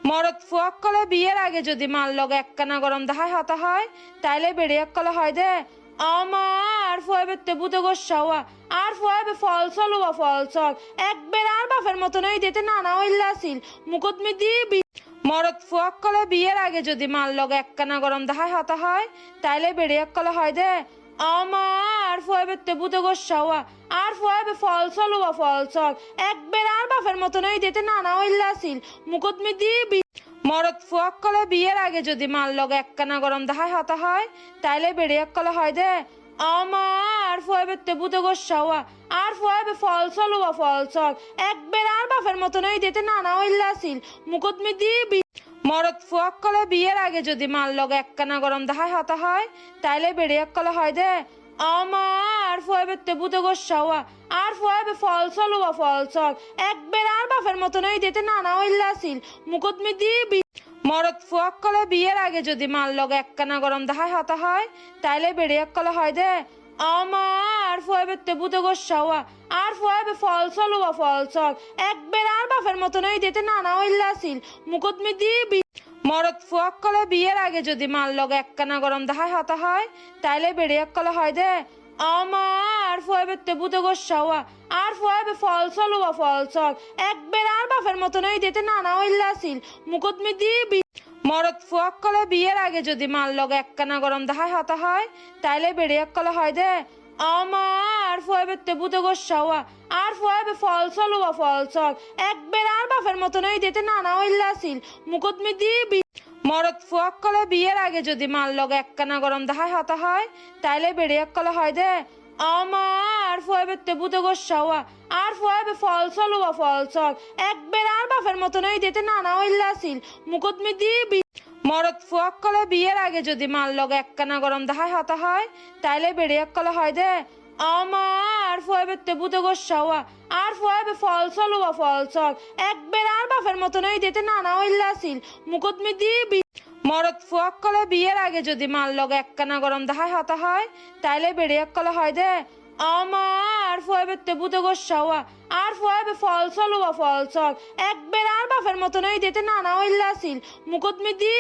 মরদ ফুয়াক কলে বিয়ের আগে যদি মাল লগে একখানা গরম দেখায় হতা হয় তাইলে বেড়িয়াক কলে হয় দে আমার ফুয়াবে বুতে গোসাওয়া আর ফুয়াবে ফল চলুয়া ফল চল একবার আর বাপের মতন ওই দিতে নানা হইলা আসিল মুকদমি দিয়ে মরদ ফুয়াক কলে বিয়ের আগে যদি মাল লগে একখানা গরম দেখায় হতা হয় তাইলে বেড়িয়াক কলে হয় দে আমার ফুয়াবে বুতে গোসাওয়া আর ফুয়াবে ফল চলুয়া ফল চল একবার আর বাপের মতন ওই দিতে নানা হইলা আসিল মুকদমি দিয়ে মরদ ফুয়াক কলে বিয়ের আগে যদি মাল লগে একখানা গরম দেখায় হতা হয় তাইলে বেড়িয়াক কলে হয় দে আমার ফুয়াবে বুতে গোসাওয়া আর ফুয়াবে ফল চলুয়া ফল চল একবার আর বাপের মতন ওই দিতে নানা হইলা আসিল মুকদমি দিয়ে মরদ ফুয়াক কলে বিয়ের আগে যদি মাল লগে একখানা গরম দেখায় হতা হয় তাইলে বেড়িয়াক কলে হয় দে আমার ফুয়াবে বুতে গোসাওয়া আর ফুয়াবে ফল চলুয়া ফল চল একবার আর বাপের মতন ওই দিতে নানা হইলা আসিল মুকদমি দিয়ে মরদ ফুয়াক কলে বিয়ের আগে যদি মাল লগে একখানা গরম দেখায় হতা হয় তাইলে বেড়িয়াক কলে হয় দে আমার ফুয়াবে বুতে গোসাওয়া আর ফুয়াবে ফল চলুয়া ফল চল একবার আর বাপের মতন ওই দিতে নানা হইলা আসিল মুকদমি দিয়ে মরদ ফুয়াক কলে বিয়ের আগে যদি মাল লগে একখানা গরম দেখায় হতা হয় তাইলে বেড়িয়াক কলে হয় দে আমার ফুয়াবে বুতে গোসাওয়া আর ফুয়াবে ফল চলুয়া ফল চল একবার আর বাপের মতন ওই দিতে নানা হইলা আসিল মুকদমি দিয়ে মরদ ফুয়াক কলে বিয়ের আগে যদি মাল লগে একখানা গরম দেখায় হতা হয় তাইলে বেড়িয়াক কলে হয় দে আমার ফুয়াবে বুতে গোসাওয়া আর ফুয়াবে ফল চলুয়া ফল চল একবার আর বাপের মতন ওই দিতে নানা হইলা আসিল মুকদমি দিয়ে মরদ ফুয়াক কলে বিয়ের আগে যদি মাল লগে একখানা গরম দেখায় হতা হয় তাইলে বেড়িয়াক কলে হয় দে আমার ফুয়াবে বুতে গোসাওয়া আর ফুয়াবে ফল চলুয়া ফল চল একবার আর বাপের মতন ওই দিতে নানা হইলা আসিল মুকদমি দিয়ে মরদ ফুয়াক কলে বিয়ের আগে যদি মাল লগে একখানা গরম দেখায় হতা হয় তাইলে বেড়িয়াক কলে হয় দে আমার ফুয়াবে বুতে গোসাওয়া আর ফুয়াবে ফল চলুয়া ফল চল একবার আর বাপের মতন ওই দিতে নানা হইলা আসিল মুকদমি দিয়ে মরদ ফুয়াক কলে বিয়ের আগে যদি মাল লগে একখানা গরম দেখায় হতা হয় তাইলে বেড়িয়াক কলে হয় দে আমার ফুয়াবে বুতে গোসাওয়া আর ফুয়াবে ফল চলুয়া ফল চল একবার আর বাপের মতন ওই দিতে নানা হইলা আসিল মুকদমি দিয়ে